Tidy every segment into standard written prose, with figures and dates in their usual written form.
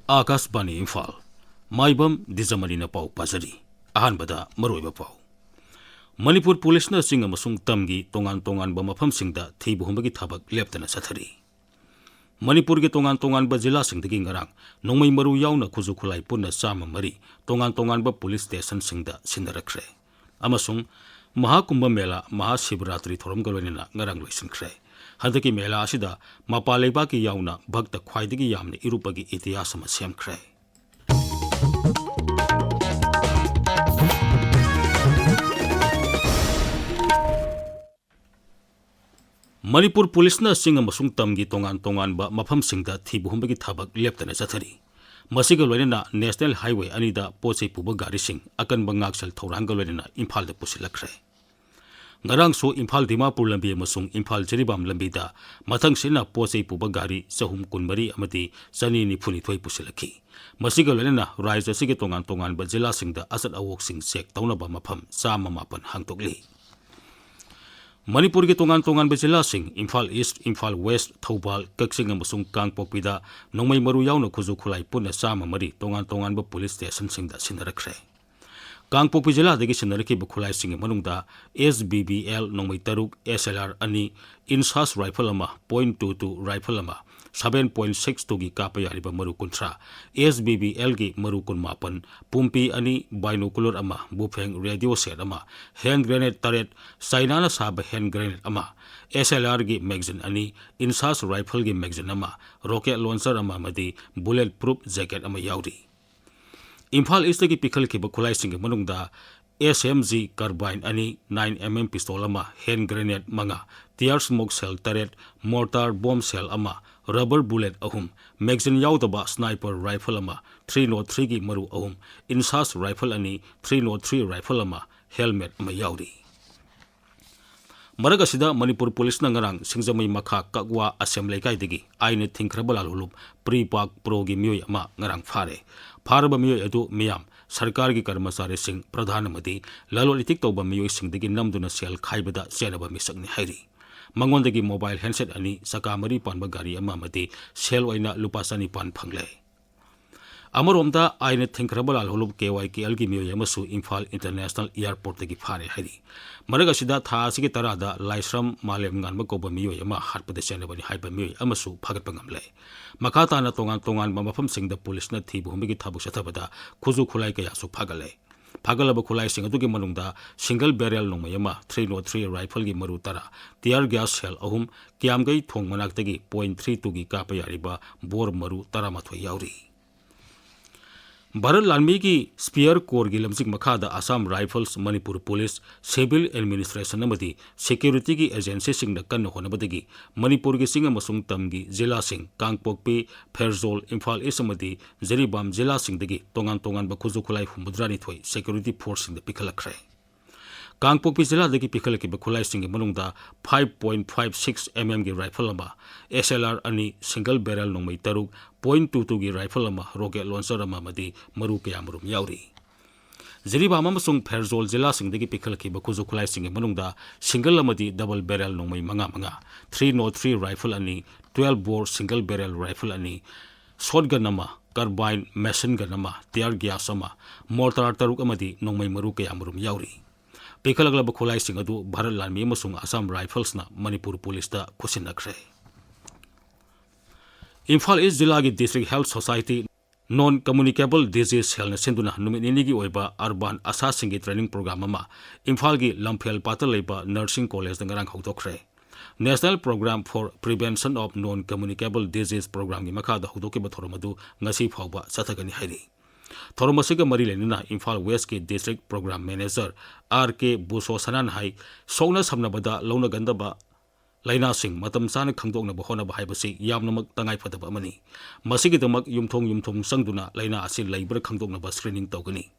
Akashbani Imphal Maibam Dwijamani na pau pasari ahanbada maroiba pau Manipur Police na singa masung tamgi tongan ba mafam singda thibu humbagi thabak leptana sathari Manipur gi tongan ba jila singdagi ngarang nongmai maru yauna khuzu khulai punna sama mari tongan ba police station singda sinarakre amasung Mahakumbha Mela Mahashivratri thoram galwenina ngarang loisinkhre hadaki mela asida mapaleba ki yauna bhakta khwaidagi yamne irupagi itihas ama semkhre Manipur Police na singa masung tamgi tongan ba mafam singda thibu humbagi thabak leptana chathari masiga loinena National Highway anida pochei puba gari sing akan bangaksal thorang galwenina Imphal da pusilakre ngarang so Imphal Dimapur lambi masung Imphal Newsreader-Maibam lambi da mathang sina pochei puba gari sahum kunmari amati sani ni phuni thoi pusilaki masiga loinena raija sige tongan ba jila singda asat awok sing sek tauna ba mafam sama mapan hangtokli Manipur ke tongan ba jila sing Imphal East, Imphal West, Thoubal, Kaksing amasung Kangpokpida nongmai maru yauna khuzu khulai punna sama mari tongan ba police station singda sinarakre Kangpokpi jila dagi sinaraki ba khulai sing manungda SBBL nongmai taruk SLR ani Insas rifle ama .22 rifle ama 7.62 gi kapa yariba maru kuntra SBBL gi maru kun mapan pumpi ani binocular ama bufeng radio set ama hand grenade turret sainana sab hand grenade ama SLR gi magazine ani Insas rifle gi magazine ama rocket launcher ama madi bulletproof jacket ama yauri Imphal East gi pikhal ki ba khulai sing manungda SMG carbine ani 9mm pistol ama hand grenade manga tear smoke cell turret mortar bomb cell ama rubber bullet ahum magazine yaudaba sniper rifle ama 303 gi maru ahum Insas rifle ani 303 rifle ama helmet ama yauri maraga sida Manipur Police na ngarang singjamai makha kakwa assembly kai digi aine thingkhrabala lulup pre-park pro gi miyoi ama ngarang faraba miyoi adu miyam sarkar gi karmasari sing pradhan madi lalolitik toba miyoi sing digi namduna sel khaibada senaba misakni hairi mangondagi mobile handset ani sakamari panba gari ama madi sel oina lupasani pan phangle Amaromda aine thinkrabal alholub KYKL gi miyoi amasu Imphal International Airport dagi phare hairi maraga sida tha asigi tarada laisram malem nganba koba miyoi ama hatpada senabani haiba miyoi amasu phagatpa ngamle makata na tongan ba mafam singda police na thibu humbigi thabuk sathabada khuzu khulai kaya su phagale phagalaba khulai sing adugi manungda single barrel nongmayama 303 rifle gi maru tara tear gas shell ahum kiamgai thong manaktagi .32 gi kapa yariba bor maru tara mathoi yauri Bharat Lalmi ki Spear Corps gi lamsik makhada Assam Rifles Manipur Police Civil Administration amadi security gi agency singna kan honabadagi Manipur gi singa masung tamgi jila sing Kangpokpi Pherzol Imphal East amadi Newsreader-Maibam jila singdagi tongan ba khuzu khulai humudrani thoi security force singda pikhalakre Kangpokpi jila dagi pikhalaki ba khulai singi manungda 5.56 mm gi rifle ama SLR ani single barrel nongmai taruk .22 gi rifle ama rocket launcher ama madi maru kaya marum yauri Newsreader-Maibam amasung Pherzol jila singdagi pikhalaki ba khuzu khulai singi manungda single amadi double barrel nongmai manga 303 rifle ani 12 bore single barrel rifle ani shotgun ama carbine machine gun ama tear gas ama mortar taruk amadi nongmai maru kaya marum yauri Pikalaglaba khulai sing adu Bharat Lalmi amasung Assam Rifles na Manipur Police da khusinakre Imphal East Jilla gi District Health Society Non-Communicable Disease Health na senduna numinini gi oiba urban asa singi training program ama Imphal gi Lamphel Patal leiba Nursing College da ngarang hawtokre National Program for Prevention of Non-Communicable Disease program gi makha da hawtoki ba thoromadu ngasi phawba sathagani hairi Thoromasiga mari lenina Imphal West ki District Program Manager RK Buso Sanan hai songna samnabada launa gandaba laina sing matam sana khangdokna ba hona ba haibasi yamnamak tangai phadaba amani masigi damak yumthong sangduna laina asin laibra khangdokna ba screening tawgani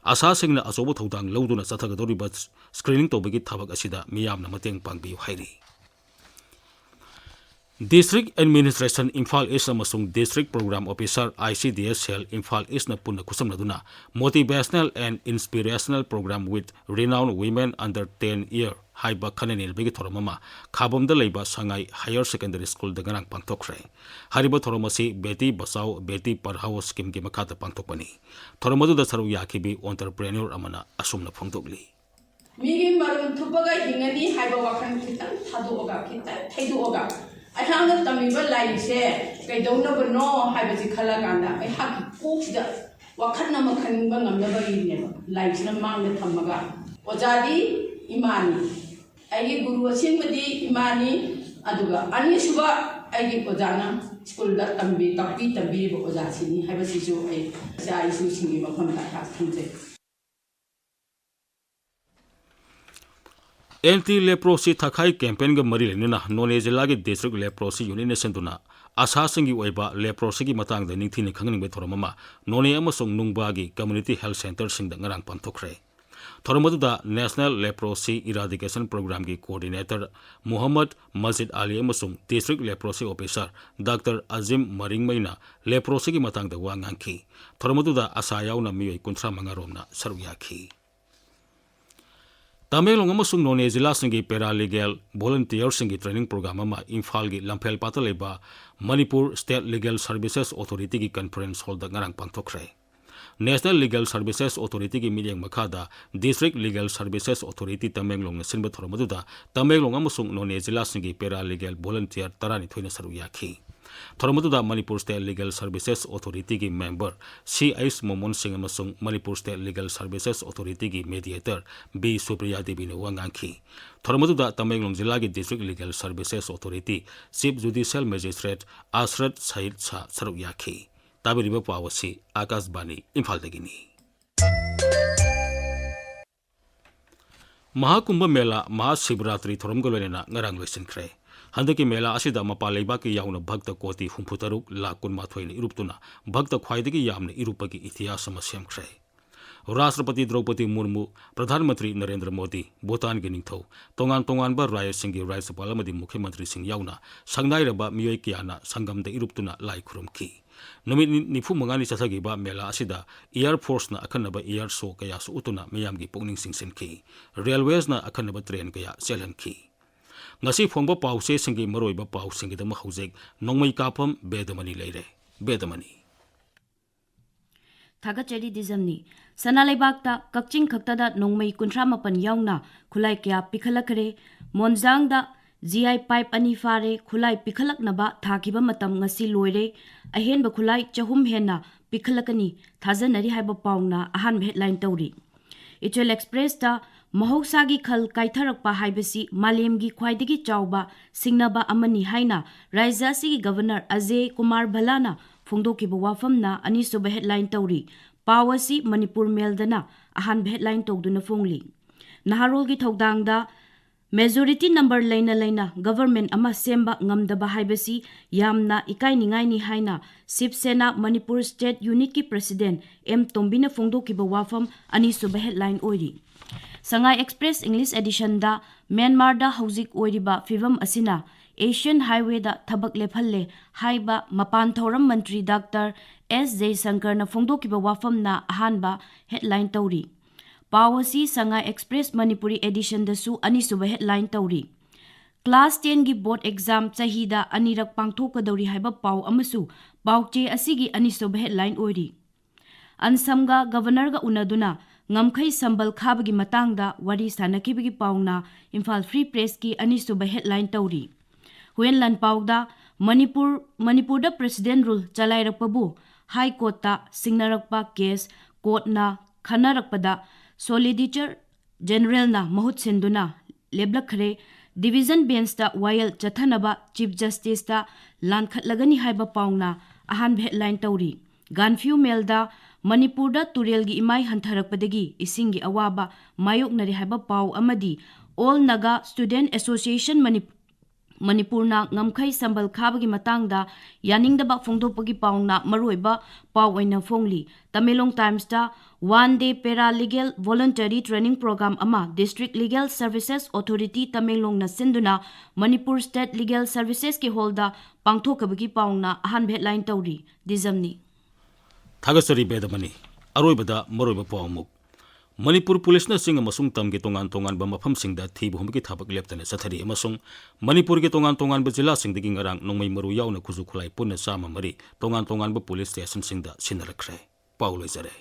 asa singna asobo thodang loduna sathagadori ba screening tawbagi thabak asida miyamna mateng pangbi hairi District Administration Imphal East amasung District Program Officer ICDS Cell Imphal East na punna kusamnaduna motivational and inspirational program with renowned women under 10 year haiba khananil bigi thoromama khabomda leiba sangai higher secondary school da ganang pangthokre hariba thoromasi beti bachao beti parhao scheme gi makhata pangthokpani thoromadu da saru yakhibi entrepreneur amana asumna phongdokli migi marum thupaga hingani haiba wakhan khitang thadoga khitang thaidoga ahanga tamiba laise kaidonabano haibasi khalaganda ai haki kokda wakhanna makhanba ngamnaba ineba laisna mangda thamaga ojadi imani ai guru asinbadi imani aduga ani suba ai ojana school da tambi tapi ojasini haibasi jo ai sai su singi mafam ta thamje Anti-leprosy thakai campaign ga mari lenuna none jila gi district leprosy unit ne senduna asa singi oiba leprosy gi matang da ningthi ni khangning be thoromama none amasung nungba gi community health center sing da ngarang panthokre thoromadu da national leprosy eradication program gi coordinator Muhammad Masjid Ali amasung district leprosy officer Dr Azim Maringmaina leprosy gi matang da wangangki thoromadu da asa yauna miyoi kunthra mangaromna saruyakhi Tamelong amasung none jila singi paralegal volunteer singi training program ama Imphal gi Lamphel pataleba Manipur State Legal Services Authority gi conference hall da ngarang pangthokre National Legal Services Authority gi milyang makhada District Legal Services Authority Tamelong na sinba thoromadu da Tamelong amasung none jila singi paralegal volunteer tarani thoina saru yakhi thoromadu da Manipur State Legal Services Authority gi member C.S. Momon Singh amasung Manipur State Legal Services Authority gi mediator B. Supriya Devi ne wangangki thoromadu da Tamelong jila gi District Legal Services Authority Chief Judicial Magistrate Asrat Said Sa saru yakhi tabiriba pawasi Akashbani Imphal dagini Mahakumbha Mela Mahashivratri thoromgolena ngarang loisinkhre Handaki mela asida mapalaiba ki yauna bhakta koti humputaruk la kunmathoi ni iruptuna bhakta khwaidagi yamne irupagi itihas ama semkhre Rashtrapati Draupadi Murmu Pradhan Mantri Narendra Modi Bhutan gi ningthau tongan ba raya singi Rajyapal amadi Mukhy Mantri sing yauna sangnai raba miyoi kiana sangam da iruptuna lai khurumki numit nifu mangani chathagi ba mela asida Air Force na akhanaba air show kaya su utuna miyam gi pungning singsenki railways na akhanaba train kaya selhanki ngasi phongba pause singi maroiba pau singi dama haujek Nongmeikapam Bedamani leire Bedamani Thagachari Dizamni Sanalaibakta Kakching Khaktada Nongmei Kuntra Mapan Yauna Khulai Kya Pikhalakre Monjangda GI pipe ani fare khulai pikhalak naba thakiba matam ngasi loire ahenba khulai chahum henna pikhalakani thajanari haiba pauna ahan headline tawri Ichel Express ta Mahoksagi khal kaitharakpa haibasi malemgi khwaidagi chawba singnaba amani haina Raijasi Governor Ajay Kumar Bhalana phongdokiba wafamna anisuba headline tawri Pawasi Manipur Meldana ahan headline tawduna phongli Naharolgi thaudangda Majority number laina government ama semba ngamdaba haibasi yamna ikai ningai ni haina Sipsena Manipur State Unit ki President M Tombina phongdokiba wafam anisuba headline oiri Sangai Express English edition da Myanmar da hauzik oiriba fivam asina Asian Highway da thabak lephalle haiba mapan thoram mantri Dr. S. Jaishankar na phongdokiba wafam na ahanba headline tawri Pawasi Sangai Express Manipuri edition da su anisuba headline tawri Class 10 gi board exam chahida anirak pangthokadawri haiba paw amasu pawche asigi anisuba headline oiri Ansamga Governor ga unaduna ngamkhai sambal khabagi matangda wari sanakibagi pauna Imphal Free Press ki anisuba headline tawri Huenlan pawda Manipur da President rule chalairappabu High Court ta singnarakpa case court na khanarakpada Solicitor General na mahut senduna leblakhre Division Bench ta Wayal Chathanaba Chief Justice ta lankhatlagani haiba pauna ahan headline tawri Ganfew Melda Manipur da Turel gi imai hantharakpadagi isingi awaba mayoknari haiba paw amadi All Naga Student Association Manipurna ngamkhai sambal khabagi matangda yaningdaba phongdopagi paungna maroiba paw oina phongli. Tamelong Times da 1-day paralegal voluntary training program ama District Legal Services Authority Tamelong na sinduna Manipur State Legal Services ki holda pangthokabagi paungna ahan headline tawri dijamni. Thagasari Bedamani aroibada maroiba pawmuk Manipur Police na singa masung tamgi tongan ba mafam singda thibu humgi thabak leptane sathari amasung Manipur ge tongan ba jila singdagi ngarang nongmai maru yauna kuzu khulai punna sama mari tongan ba police station singda sinarakre pauloi jare